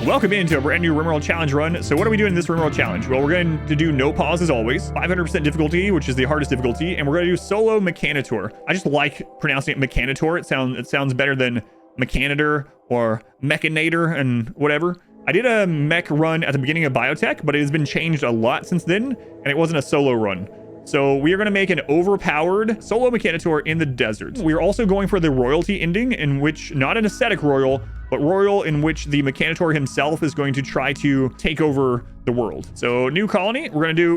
Welcome into a brand new RimWorld Challenge Run. So what are we doing in this RimWorld Challenge? Well, we're going to do No Pause as always, 500% difficulty, which is the hardest difficulty, and we're going to do solo Mechanitor. I just like pronouncing it Mechanitor. It sounds better than Mechanitor or Mechanator and whatever. I did a mech run at the beginning of Biotech, but it has been changed a lot since then, and it wasn't a solo run. So we are going to make an overpowered solo Mechanitor in the desert. We are also going for the royalty ending, in which, not an ascetic royal, but royal in which the Mechanitor himself is going to try to take over the world. So new colony, we're going to do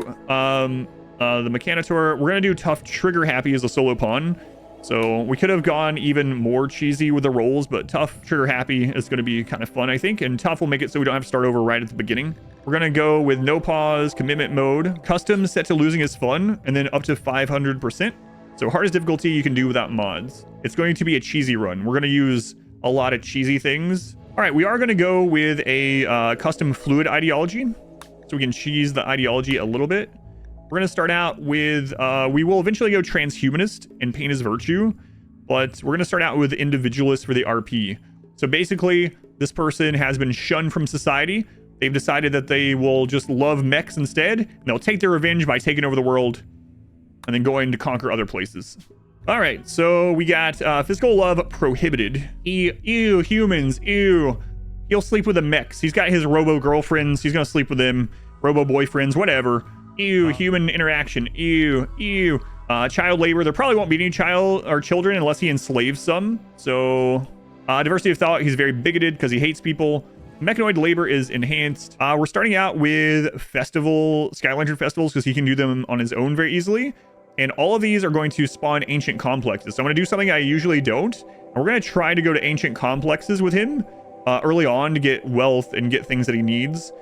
the Mechanitor. We're going to do tough trigger happy as a solo pawn. So we could have gone even more cheesy with the rolls, but tough trigger happy is going to be kind of fun, I think. And tough will make it so we don't have to start over right at the beginning. We're going to go with no pause, commitment mode, custom set to losing is fun, and then up to 500%. So hardest difficulty you can do without mods. It's going to be a cheesy run. We're going to use a lot of cheesy things. All right, we are going to go with a custom fluid ideology, so we can cheese the ideology a little bit. We're going to start out with, we will eventually go transhumanist and pain is virtue, but we're going to start out with individualist for the RP. So basically, this person has been shunned from society. They've decided that they will just love mechs instead, and they'll take their revenge by taking over the world and then going to conquer other places. All right, so we got physical love prohibited. Ew, humans, ew. He'll sleep with the mechs. He's got his robo girlfriends. He's going to sleep with them, robo boyfriends, whatever. Ew, human interaction. Ew. Child labor. There probably won't be any child or children unless he enslaves some. So diversity of thought. He's very bigoted because he hates people. Mechanoid labor is enhanced. We're starting out with Sky Lantern festivals because he can do them on his own very easily. And all of these are going to spawn ancient complexes. So I'm going to do something I usually don't. And we're going to try to go to ancient complexes with him early on to get wealth and get things that he needs.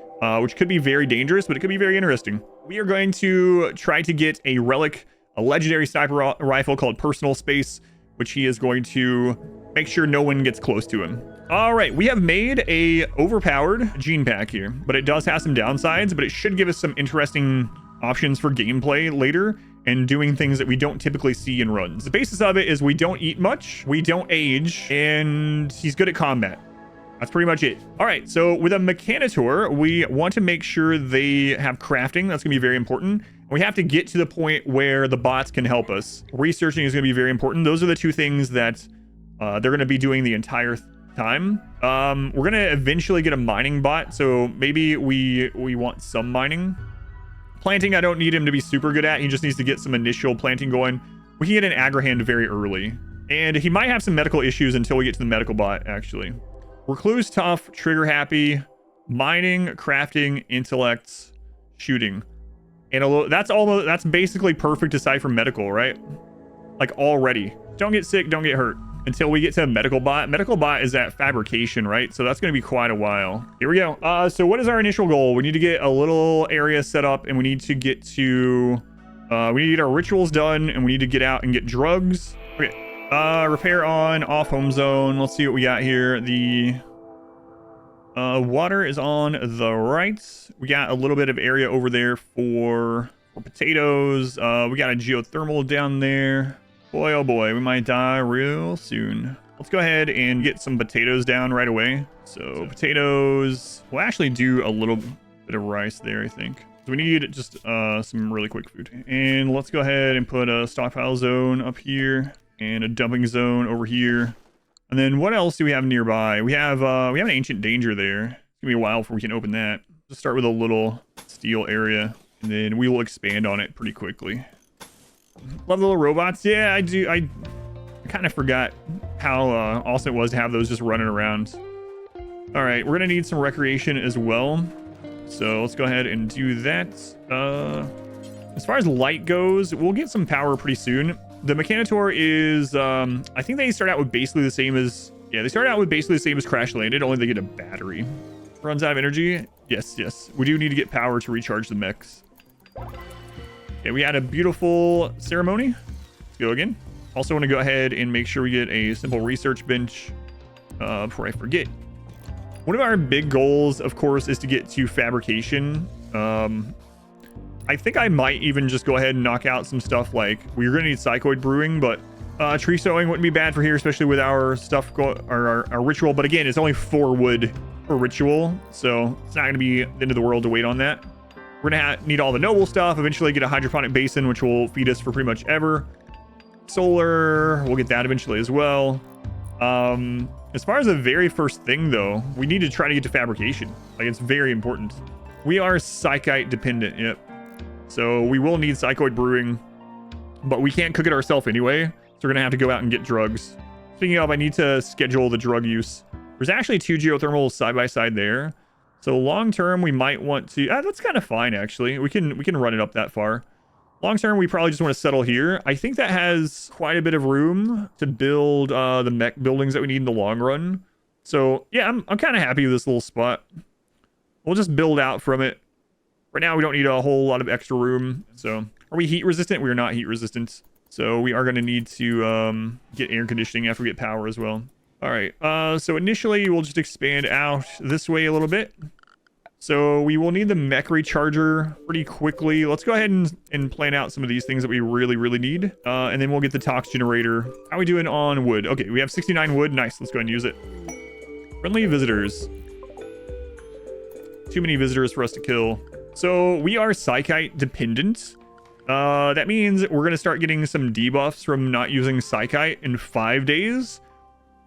Which could be very dangerous, but it could be very interesting. We are going to try to get a relic, a legendary sniper rifle called Personal Space, which he is going to make sure no one gets close to him. All right, we have made a overpowered gene pack here, but it does have some downsides, but it should give us some interesting options for gameplay later and doing things that we don't typically see in runs. The basis of it is we don't eat much, we don't age, and he's good at combat. That's pretty much it. All right, so with a Mechanitor, we want to make sure they have crafting. That's gonna be very important. We have to get to the point where the bots can help us. Researching is gonna be very important. Those are the two things that they're gonna be doing the entire time. We're gonna eventually get a mining bot, so maybe we want some mining. Planting, I don't need him to be super good at. He just needs to get some initial planting going. We can get an Agrahand very early. And he might have some medical issues until we get to the medical bot, actually. Recluse, tough, trigger happy, mining, crafting, intellects, shooting. And that's basically perfect aside from medical, right? Like already. Don't get sick, don't get hurt. Until we get to medical bot. Medical bot is at fabrication, right? So that's going to be quite a while. Here we go. So what is our initial goal? We need to get a little area set up, and we need to get to we need to get our rituals done, and we need to get out and get drugs. Okay. Repair on, off home zone. Let's see what we got here. The water is on the right. We got a little bit of area over there for potatoes. We got a geothermal down there. Boy, oh boy, we might die real soon. Let's go ahead and get some potatoes down right away. So potatoes, we'll actually do a little bit of rice there, I think. So we need just some really quick food. And let's go ahead and put a stockpile zone up here and a dumping zone over here. And then what else do we have nearby? We have an ancient danger there. It's gonna be a while before we can open that. Just start with a little steel area, and then we will expand on it pretty quickly. Love the little robots. Yeah, I do. I kind of forgot how awesome it was to have those just running around. All right, we're gonna need some recreation as well. So let's go ahead and do that. As far as light goes, we'll get some power pretty soon. The Mechanitor is, I think they start out with basically the same as, they start out with basically the same as Crash Landed, only they get a battery. Runs out of energy. Yes. We do need to get power to recharge the mechs. Okay, we had a beautiful ceremony. Let's go again. Also want to go ahead and make sure we get a simple research bench before I forget. One of our big goals, of course, is to get to fabrication. I think I might even just go ahead and knock out some stuff like we're going to need Psychite brewing, but tree sowing wouldn't be bad for here, especially with our stuff, our ritual. But again, it's only 4 wood for ritual, so it's not going to be the end of the world to wait on that. We're going to need all the noble stuff, eventually get a hydroponic basin, which will feed us for pretty much ever. Solar, we'll get that eventually as well. As far as the very first thing, though, we need to try to get to fabrication. Like, it's very important. We are Psychite dependent, yep. So we will need Psychite brewing, but we can't cook it ourselves anyway, so we're going to have to go out and get drugs. Speaking of, I need to schedule the drug use. There's actually 2 geothermals side by side there. So long term, we might want to... that's kind of fine, actually. We can run it up that far. Long term, we probably just want to settle here. I think that has quite a bit of room to build the mech buildings that we need in the long run. So yeah, I'm kind of happy with this little spot. We'll just build out from it. Right now, we don't need a whole lot of extra room. So are we heat resistant? We are not heat resistant. So we are going to need to get air conditioning after we get power as well. All right. So initially, we'll just expand out this way a little bit. So we will need the mech recharger pretty quickly. Let's go ahead and plan out some of these things that we really, really need. And then we'll get the tox generator. How are we doing on wood? Okay, we have 69 wood. Nice. Let's go ahead and use it. Friendly visitors. Too many visitors for us to kill. So we are Psychite dependent. That means we're going to start getting some debuffs from not using Psychite in 5 days.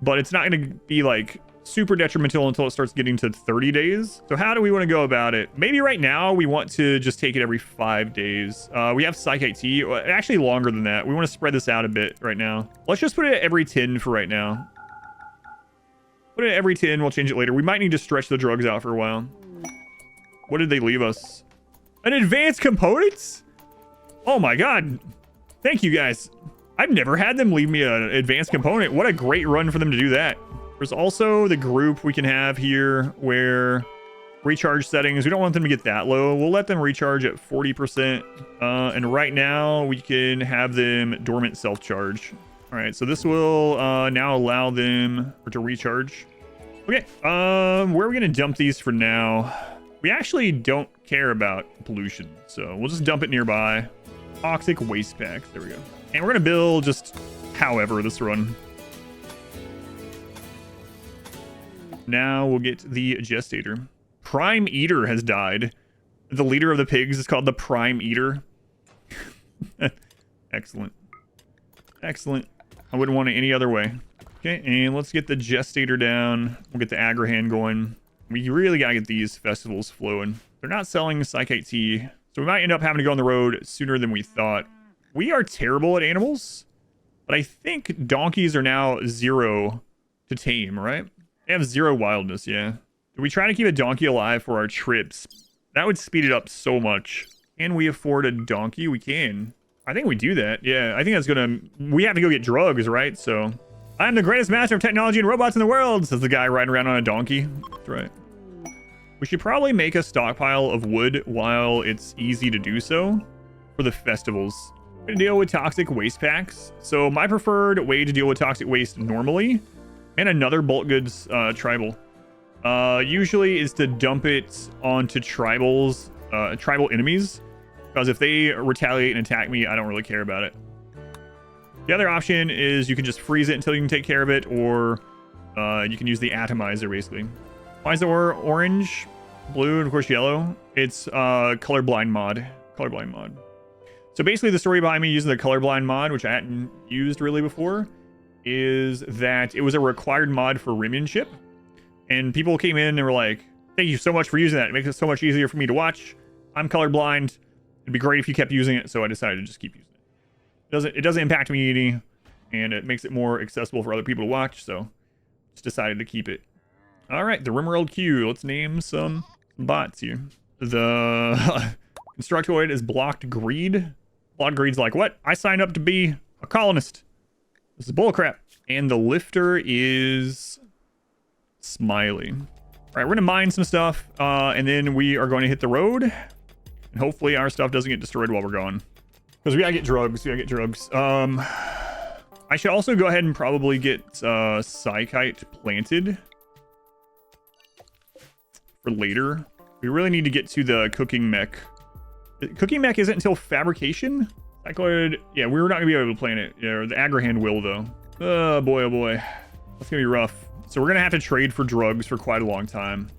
But it's not going to be like super detrimental until it starts getting to 30 days. So how do we want to go about it? Maybe right now we want to just take it every 5 days. We have Psychite tea, actually longer than that. We want to spread this out a bit right now. Let's just put it at every 10 for right now. Put it at every 10. We'll change it later. We might need to stretch the drugs out for a while. What did they leave us? An advanced components? Oh my god. Thank you guys. I've never had them leave me an advanced component. What a great run for them to do that. There's also the group we can have here where recharge settings, we don't want them to get that low. We'll let them recharge at 40%. And right now we can have them dormant self-charge. All right, so this will now allow them to recharge. Okay, where are we gonna dump these for now? We actually don't care about pollution, so we'll just dump it nearby. Toxic waste packs, there we go. And we're gonna build just however this run. Now we'll get the gestator. Prime Eater has died. The leader of the pigs is called the Prime Eater. Excellent. Excellent. I wouldn't want it any other way. Okay, and let's get the gestator down. We'll get the Agrahan going. We really gotta get these festivals flowing. They're not selling Psychite tea, so we might end up having to go on the road sooner than we thought. We are terrible at animals, but I think donkeys are now 0 to tame, right? They have 0 wildness, yeah. Do we try to keep a donkey alive for our trips? That would speed it up so much. Can we afford a donkey? We can. I think we do that. Yeah, I think that's gonna... We have to go get drugs, right? So... I'm the greatest master of technology and robots in the world, says the guy riding around on a donkey. That's right. We should probably make a stockpile of wood while it's easy to do so for the festivals. We're gonna deal with toxic waste packs. So my preferred way to deal with toxic waste normally, and another bulk goods tribal, usually is to dump it onto tribals, tribal enemies, because if they retaliate and attack me, I don't really care about it. The other option is you can just freeze it until you can take care of it, or you can use the atomizer, basically. Why is the orange, blue, and of course yellow? It's colorblind mod. Colorblind mod. So basically the story behind me using the colorblind mod, which I hadn't used really before, is that it was a required mod for Rimmanship. And people came in and were like, thank you so much for using that. It makes it so much easier for me to watch. I'm colorblind. It'd be great if you kept using it, so I decided to just keep using it. It doesn't impact me any, and it makes it more accessible for other people to watch, so just decided to keep it. All right, the RimWorld queue. Let's name some bots here. The Constructoid is Blocked Greed. Blocked Greed's like, what? I signed up to be a colonist. This is bullcrap. And the Lifter is Smiley. All right, we're gonna mine some stuff, and then we are going to hit the road, and hopefully our stuff doesn't get destroyed while we're gone. Because we gotta get drugs. We gotta get drugs. I should also go ahead and probably get Psychite planted for later. We really need to get to the cooking mech. Cooking mech isn't until fabrication? Psychoid, yeah, we're not gonna be able to plant it. Yeah, the Agrahan will though. Oh boy, oh boy. That's gonna be rough. So we're gonna have to trade for drugs for quite a long time.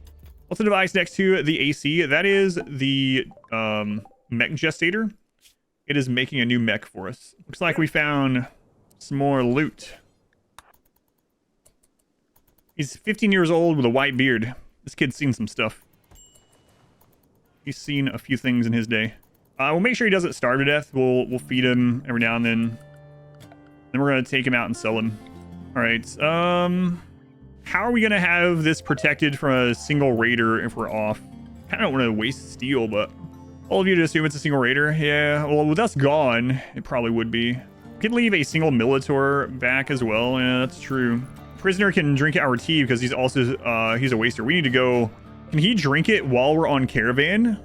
What's the device next to the AC? That is the mech gestator. It is making a new mech for us. Looks like we found some more loot. He's 15 years old with a white beard. This kid's seen some stuff. He's seen a few things in his day. We'll make sure he doesn't starve to death. We'll feed him every now and then. Then we're gonna take him out and sell him. All right. How are we gonna have this protected from a single raider if we're off? I don't want to waste steel, but all of you to assume it's a single raider. Yeah. Well, with us gone, it probably would be. We could leave a single Militor back as well. Yeah, that's true. Prisoner can drink our tea because he's also he's a waster. We need to go. Can he drink it while we're on caravan?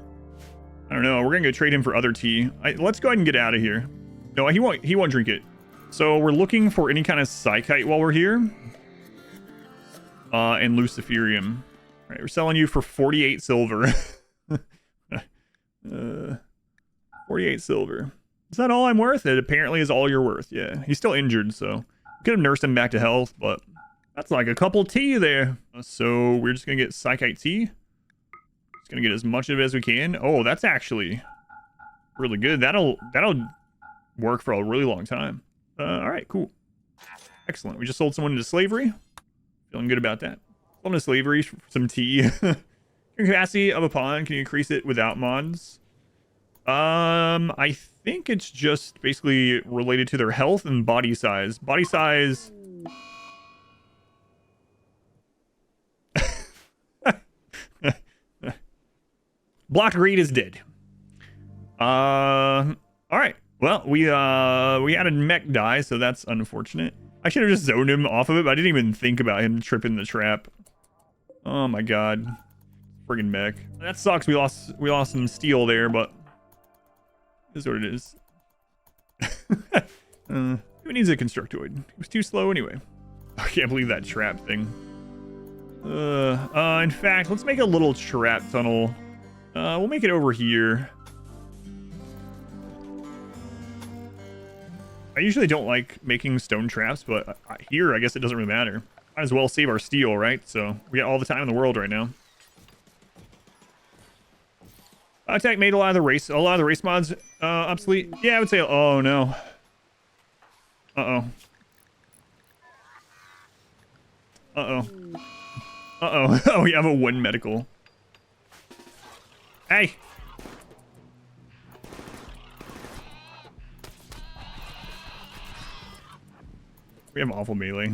I don't know. We're gonna go trade him for other tea. Let's go ahead and get out of here. No, he won't drink it. So we're looking for any kind of Psychite while we're here. And Luciferium. All right, we're selling you for 48 silver. 48 silver. Is that all I'm worth? It apparently is all you're worth. Yeah, he's still injured, so we could have nursed him back to health, but that's like a couple tea there. So we're just gonna get Psychite tea. Just gonna get as much of it as we can. Oh, that's actually really good. That'll work for a really long time. All right, cool. Excellent. We just sold someone into slavery. Feeling good about that. Sold into slavery for some tea. Capacity of a pawn. Can you increase it without mods? I think it's just basically related to their health and body size. Body size. Blocked greed is dead. All right. Well, we had a mech die, so that's unfortunate. I should have just zoned him off of it, but I didn't even think about him tripping the trap. Oh my god. Friggin' mech. That sucks. We lost some steel there, but this is what it is. Who needs a constructoid? It was too slow anyway. I can't believe that trap thing. In fact, let's make a little trap tunnel. We'll make it over here. I usually don't like making stone traps, but here, I guess it doesn't really matter. Might as well save our steel, right? So we got all the time in the world right now. Attack made a lot of the race mods obsolete. Yeah, I would say. Oh no. Uh-oh. Uh-oh. Uh-oh. Oh, we have a 1 medical. Hey. We have awful melee.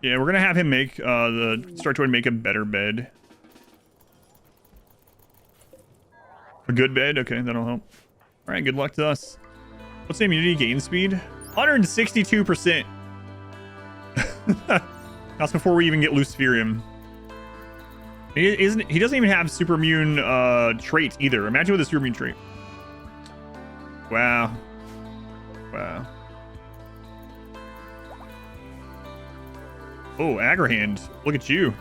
Yeah, we're gonna have him make the Storyteller make a better bed. A good bed? Okay, that'll help. Alright, good luck to us. What's the immunity gain speed? 162%. That's before we even get Luciferium. He doesn't even have super immune traits either. Imagine with a super immune trait. Wow. Wow. Oh, Agrahand. Look at you.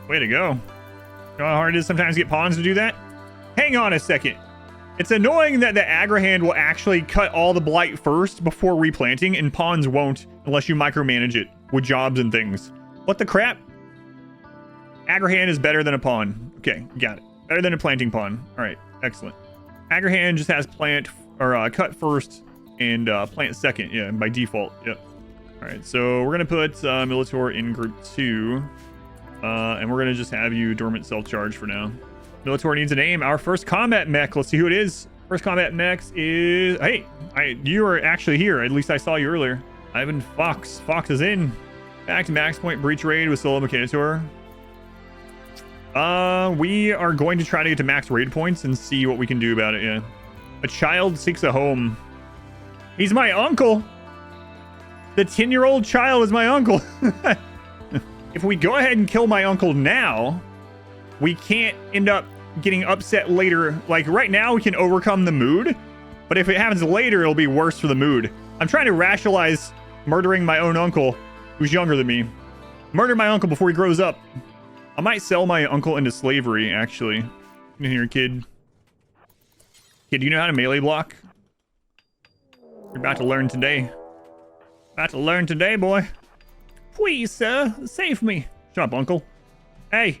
Way to go. You know how hard it is sometimes to get pawns to do that? Hang on a second. It's annoying that the Agrahand will actually cut all the blight first before replanting, and pawns won't unless you micromanage it with jobs and things. What the crap? Agrahand is better than a pawn. Okay, got it. Better than a planting pawn. All right, excellent. Agrahand just has plant or cut first and plant second. Yeah, by default. Yep. All right, so we're gonna put Militor in group 2, and we're gonna just have you dormant self-charge for now. Militor needs a name. Our first combat mech. Let's see who it is. First combat mech is... Hey, you are actually here. At least I saw you earlier. Ivan Fox. Fox is in. Back to max point breach raid with solo Mechanitor. We are going to try to get to max raid points and see what we can do about it. Yeah. A child seeks a home. He's my uncle. The 10-year-old child is my uncle. If we go ahead and kill my uncle now, we can't end up getting upset later. Like right now we can overcome the mood, but if it happens later, it'll be worse for the mood. I'm trying to rationalize murdering my own uncle who's younger than me. Murder my uncle before he grows up. I might sell my uncle into slavery, actually. Come in here, kid. Kid, do you know how to melee block? You're about to learn today. About to learn today, boy. Please, sir, save me. Shut up, uncle. Hey.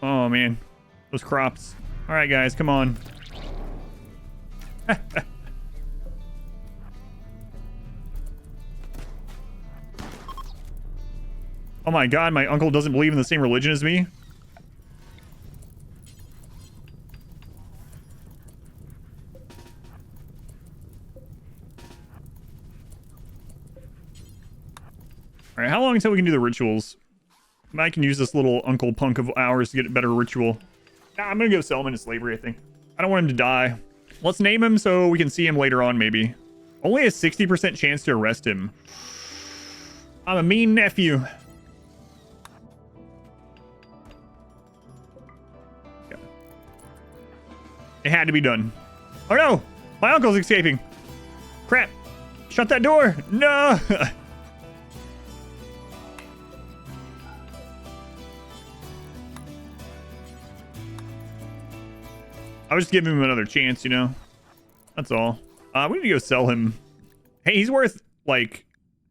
Oh, man. Those crops. All right, guys, come on. Oh my god, my uncle doesn't believe in the same religion as me. All right, how long until we can do the rituals? I can use this little uncle punk of ours to get a better ritual. Nah, I'm gonna go sell him into slavery, I think. I don't want him to die. Let's name him so we can see him later on, maybe. Only a 60% chance to arrest him. I'm a mean nephew. Yeah. It had to be done. Oh no! My uncle's escaping! Crap! Shut that door! No! I was just giving him another chance, you know? That's all. We need to go sell him. Hey, he's worth, like,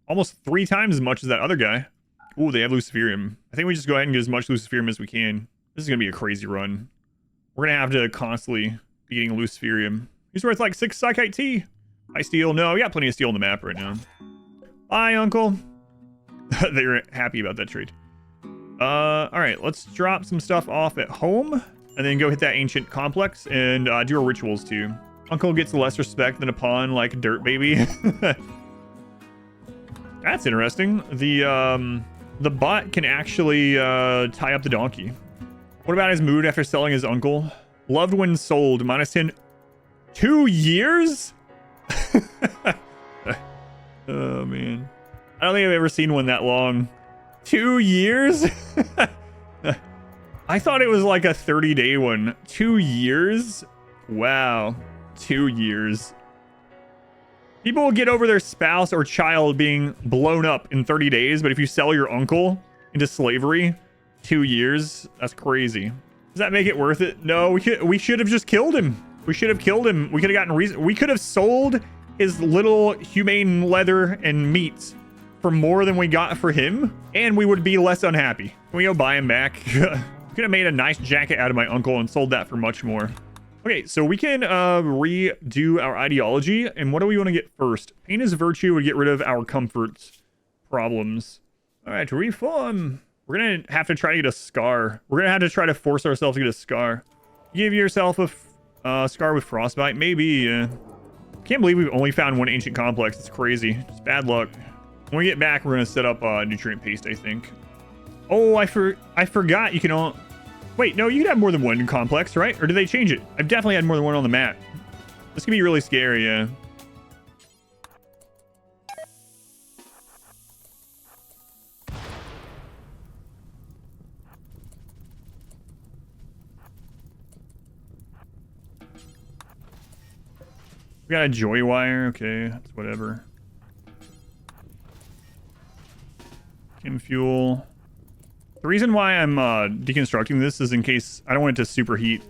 almost 3 times as much as that other guy. Ooh, they have Luciferium. I think we just go ahead and get as much Luciferium as we can. This is going to be a crazy run. We're going to have to constantly be getting Luciferium. He's worth, like, 6 Psychite T. High steel. No, we got plenty of steel on the map right now. Bye, Uncle. They're happy about that trade. All right, let's drop some stuff off at home. And then go hit that ancient complex and do our rituals too. Uncle gets less respect than a pawn, like a dirt baby. That's interesting. The bot can actually tie up the donkey. What about his mood after selling his uncle? Loved when sold, -10. 2 years? Oh man. I don't think I've ever seen one that long. 2 years? I thought it was like a 30-day one. 2 years? Wow. 2 years. People will get over their spouse or child being blown up in 30 days, but if you sell your uncle into slavery, 2 years? That's crazy. Does that make it worth it? No, we should have just killed him. We should have killed him. We could have gotten reason. We could have sold his little humane leather and meat for more than we got for him, and we would be less unhappy. Can we go buy him back? Could have made a nice jacket out of my uncle and sold that for much more. Okay, so we can redo our ideology. And what do we want to get first? Pain is virtue would get rid of our comfort problems. All right, to reform. We're going to have to try to get a scar. We're going to have to try to force ourselves to get a scar. Give yourself a scar with frostbite. Maybe. Can't believe we've only found one ancient complex. It's crazy. It's bad luck. When we get back, we're going to set up nutrient paste, I think. Oh, I forgot you can all... Wait, no, you can have more than one complex, right? Or did they change it? I've definitely had more than one on the map. This could be really scary, yeah. We got a joy wire. Okay, that's whatever. Chem fuel. The reason why I'm deconstructing this is in case I don't want it to superheat.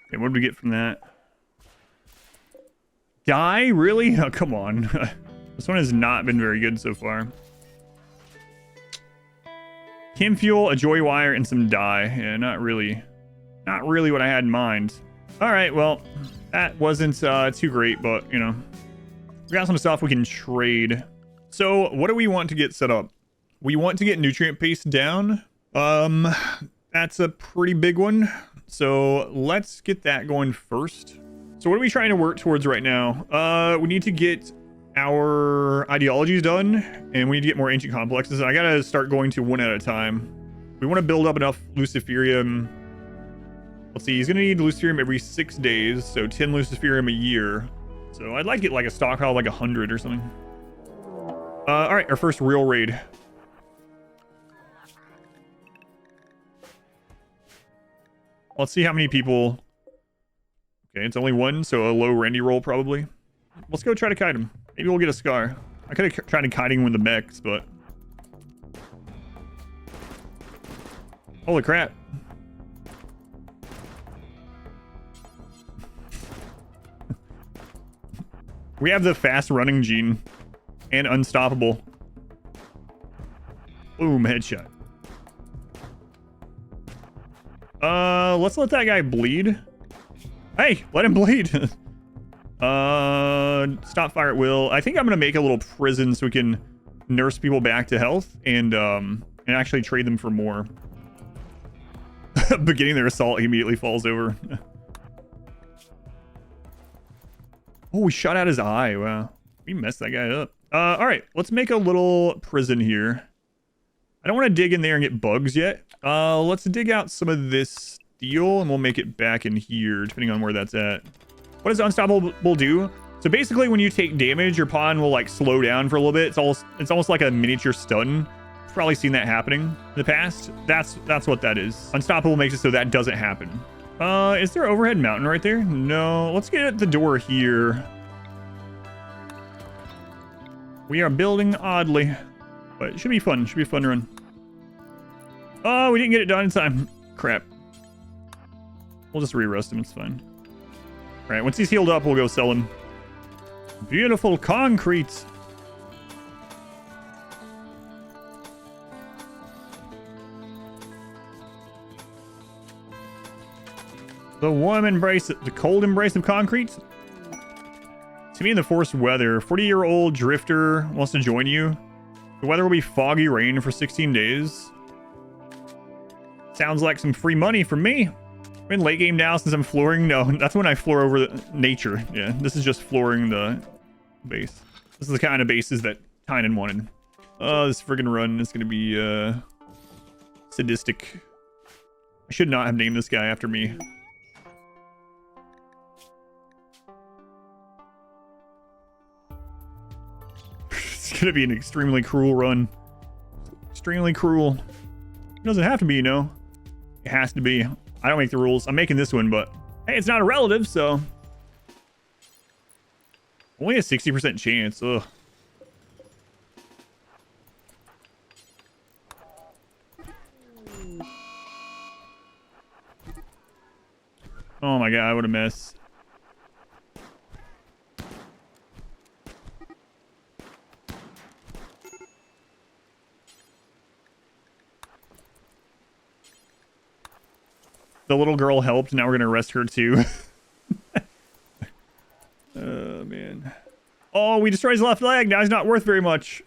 Okay, what did we get from that? Dye? Really? Oh, come on. This one has not been very good so far. Chem fuel, a joy wire, and some dye. Yeah, not really what I had in mind. All right, well, that wasn't too great, but, you know, we got some stuff we can trade. So what do we want to get set up? We want to get nutrient paste down. That's a pretty big one. So let's get that going first. So what are we trying to work towards right now? We need to get our ideologies done, and we need to get more ancient complexes. I gotta start going to one at a time. We want to build up enough Luciferium. Let's see, he's gonna need Luciferium every 6 days, so 10 Luciferium a year. So I'd like to get like a stockpile of like 100 or something. All right, our first real raid. Let's see how many people. Okay, it's only one, so a low Randy roll probably. Let's go try to kite him. Maybe we'll get a scar. I could have tried to kite him with the mechs, but... Holy crap. We have the fast running gene. And unstoppable. Boom, headshot. Let's let that guy bleed. Hey, let him bleed. Stop fire at will. I think I'm gonna make a little prison so we can nurse people back to health and actually trade them for more. Beginning their assault, he immediately falls over. Oh, we shot out his eye. Wow, we messed that guy up. All right, let's make a little prison here. I don't want to dig in there and get bugs yet. Let's dig out some of this steel and we'll make it back in here, depending on where that's at. What does Unstoppable do? So basically, when you take damage, your pawn will like slow down for a little bit. It's almost like a miniature stun. You've probably seen that happening in the past. That's what that is. Unstoppable makes it so that doesn't happen. Is there an overhead mountain right there? No. Let's get at the door here. We are building oddly, but it should be fun. Should be a fun run. Oh, we didn't get it done in time. Crap. We'll just re-rust him. It's fine. All right, once he's healed up, we'll go sell him. Beautiful concrete. The warm embrace, the cold embrace of concrete. To me in the forced weather, 40-year-old drifter wants to join you. The weather will be foggy rain for 16 days. Sounds like some free money for me. We're in late game now since I'm flooring. No, that's when I floor over the nature. Yeah, this is just flooring the base. This is the kind of bases that Tynan wanted. This friggin' run is going to be sadistic. I should not have named this guy after me. It's going to be an extremely cruel run. Extremely cruel. It doesn't have to be, you know. It has to be. I don't make the rules. I'm making this one, but hey, it's not a relative, so only a 60% chance. Ugh. Oh my god, what a mess. The little girl helped. Now we're going to arrest her too. Oh, man. Oh, we destroyed his left leg. Now he's not worth very much.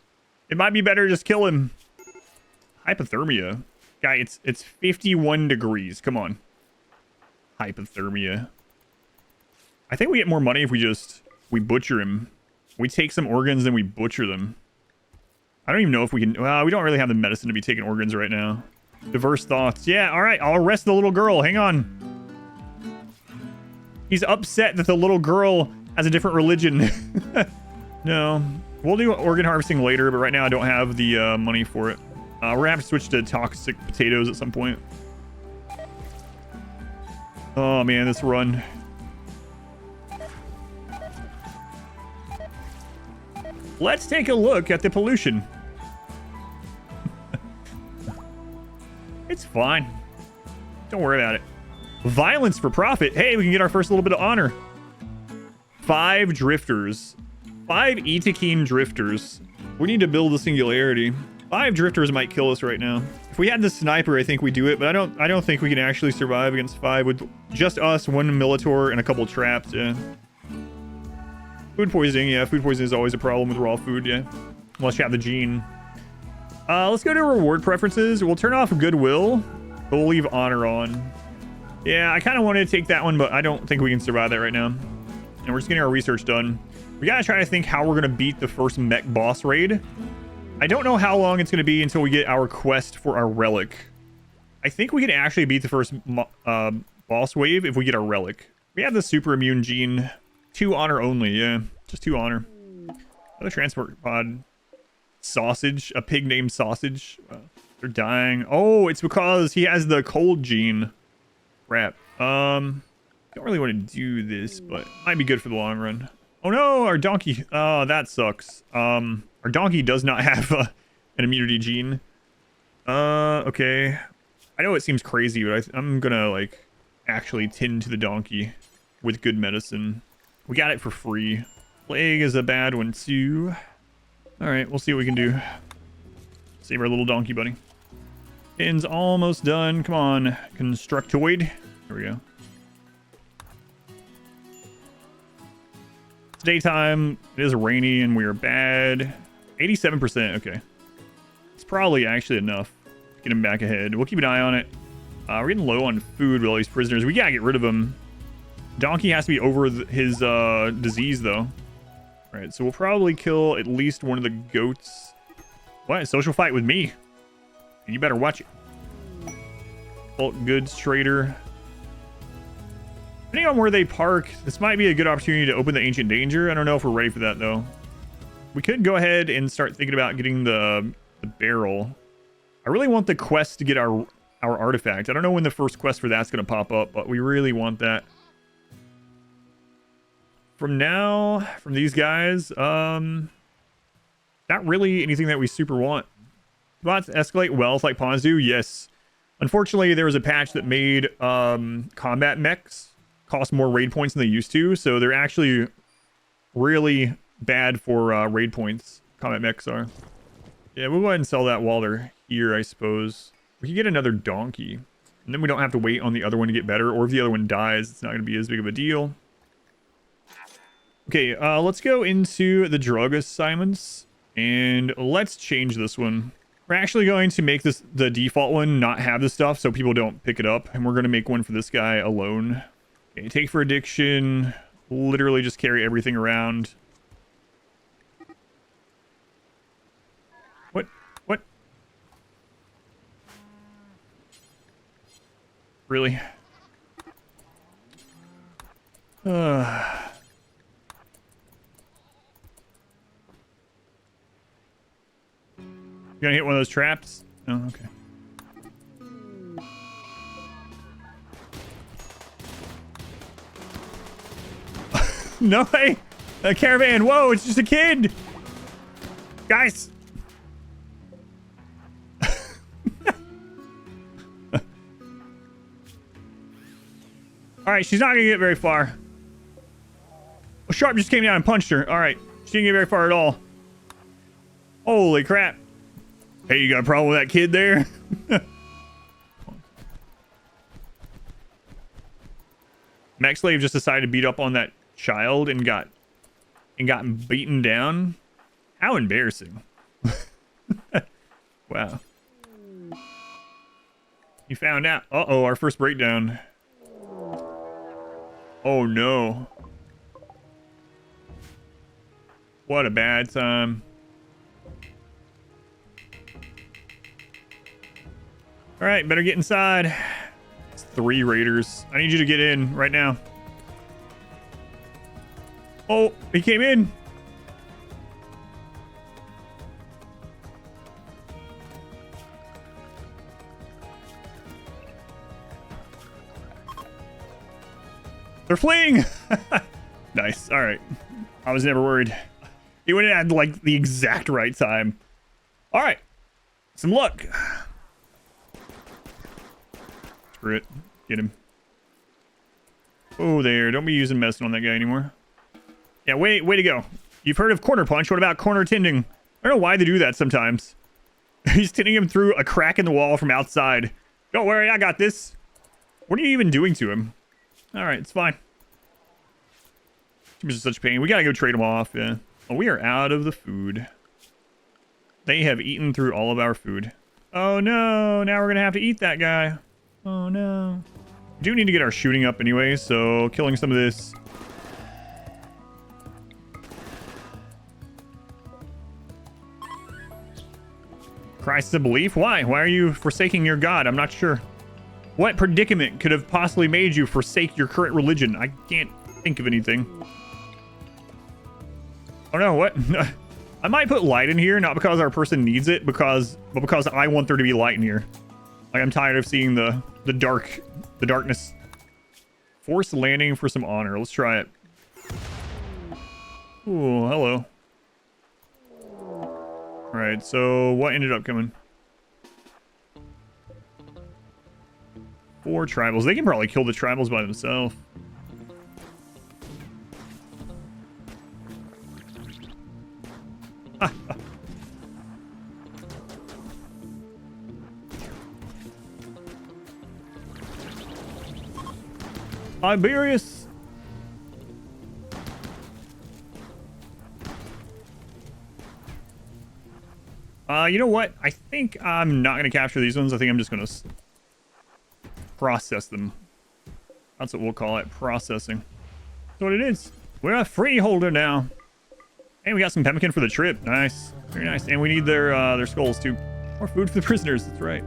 It might be better to just kill him. Hypothermia. Guy, it's 51 degrees. Come on. Hypothermia. I think we get more money if we butcher him. We take some organs, then we butcher them. I don't even know if we can... Well, we don't really have the medicine to be taking organs right now. Diverse thoughts. Yeah, all right. I'll arrest the little girl. Hang on. He's upset that the little girl has a different religion. No. We'll do organ harvesting later, but right now I don't have the money for it. We're going to have to switch to toxic potatoes at some point. Oh, man, this run. Let's take a look at the pollution. It's fine. Don't worry about it. Violence for profit. Hey, we can get our first little bit of honor. 5 drifters. 5 Itakeem drifters. We need to build a singularity. 5 drifters might kill us right now. If we had the sniper, I think we do it, but I don't think we can actually survive against 5 with just us, 1 Militor, and a couple traps. Yeah. Food poisoning. Yeah, food poisoning is always a problem with raw food. Yeah. Unless you have the gene. Let's go to reward preferences. We'll turn off goodwill, but we'll leave honor on. Yeah, I kind of wanted to take that one, but I don't think we can survive that right now. And we're just getting our research done. We gotta try to think how we're gonna beat the first mech boss raid. I don't know how long it's gonna be until we get our quest for our relic. I think we can actually beat the first boss wave if we get our relic. We have the super immune gene. 2 honor only, yeah. Just 2 honor. Another transport pod. Sausage, a pig named Sausage. They're dying. Oh, it's because he has the cold gene. Crap. Don't really want to do this, but might be good for the long run. Oh no, our donkey. Oh, that sucks. Our donkey does not have an immunity gene. Okay. I know it seems crazy, but I'm gonna like actually tend to the donkey with good medicine. We got it for free. Plague is a bad one too. All right, we'll see what we can do. Save our little donkey buddy. Pin's almost done. Come on, Constructoid. There we go. It's daytime. It is rainy and we are bad. 87%. Okay. It's probably actually enough to get him back ahead. We'll keep an eye on it. We're getting low on food with all these prisoners. We gotta get rid of them. Donkey has to be over his disease, though. All right, so we'll probably kill at least one of the goats. What? Social fight with me? You better watch it. Bulk goods trader. Depending on where they park, this might be a good opportunity to open the Ancient Danger. I don't know if we're ready for that, though. We could go ahead and start thinking about getting the barrel. I really want the quest to get our artifact. I don't know when the first quest for that's going to pop up, but we really want that. From these guys, not really anything that we super want. Bots escalate wealth like pawns do? Yes. Unfortunately, there was a patch that made combat mechs cost more raid points than they used to, so they're actually really bad for raid points. Combat mechs are. Yeah, we'll go ahead and sell that while they're here, I suppose. We can get another donkey, and then we don't have to wait on the other one to get better, or if the other one dies, it's not going to be as big of a deal. Okay, let's go into the drug assignments, and let's change this one. We're actually going to make this the default one not have this stuff so people don't pick it up, and we're going to make one for this guy alone. Okay, take for addiction, literally just carry everything around. What? Really? You gonna hit one of those traps? Oh, okay. No way! A caravan! Whoa, it's just a kid! Guys! Alright, she's not gonna get very far. Oh, Sharp just came down and punched her. Alright, she didn't get very far at all. Holy crap. Hey, you got a problem with that kid there? UncleSlave just decided to beat up on that child and got beaten down. How embarrassing. Wow. You found out. Uh-oh, our first breakdown. Oh no. What a bad time. All right, better get inside. It's 3 raiders. I need you to get in right now. Oh, he came in. They're fleeing. Nice. All right. I was never worried. He went in at like the exact right time. All right. Some luck. Screw it. Get him. Oh, there. Don't be using medicine on that guy anymore. Yeah, way to go. You've heard of corner punch. What about corner tending? I don't know why they do that sometimes. He's tending him through a crack in the wall from outside. Don't worry, I got this. What are you even doing to him? All right, it's fine. He was such pain. We gotta go trade him off. Yeah. Oh, we are out of the food. They have eaten through all of our food. Oh no! Now we're gonna have to eat that guy. Oh no! We do need to get our shooting up anyway, so killing some of this. Crisis of belief? Why? Why are you forsaking your god? I'm not sure. What predicament could have possibly made you forsake your current religion? I can't think of anything. Oh no, what? I might put light in here, not because our person needs it, but because I want there to be light in here. Like, I'm tired of seeing the darkness. Forced landing for some honor. Let's try it. Ooh, hello. Alright, so what ended up coming? 4 tribals. They can probably kill the tribals by themselves. Tiberius. You know what? I think I'm not going to capture these ones. I think I'm just going to process them. That's what we'll call it. Processing. That's what it is. We're a freeholder now. And we got some pemmican for the trip. Nice. Very nice. And we need their skulls too. More food for the prisoners. That's right.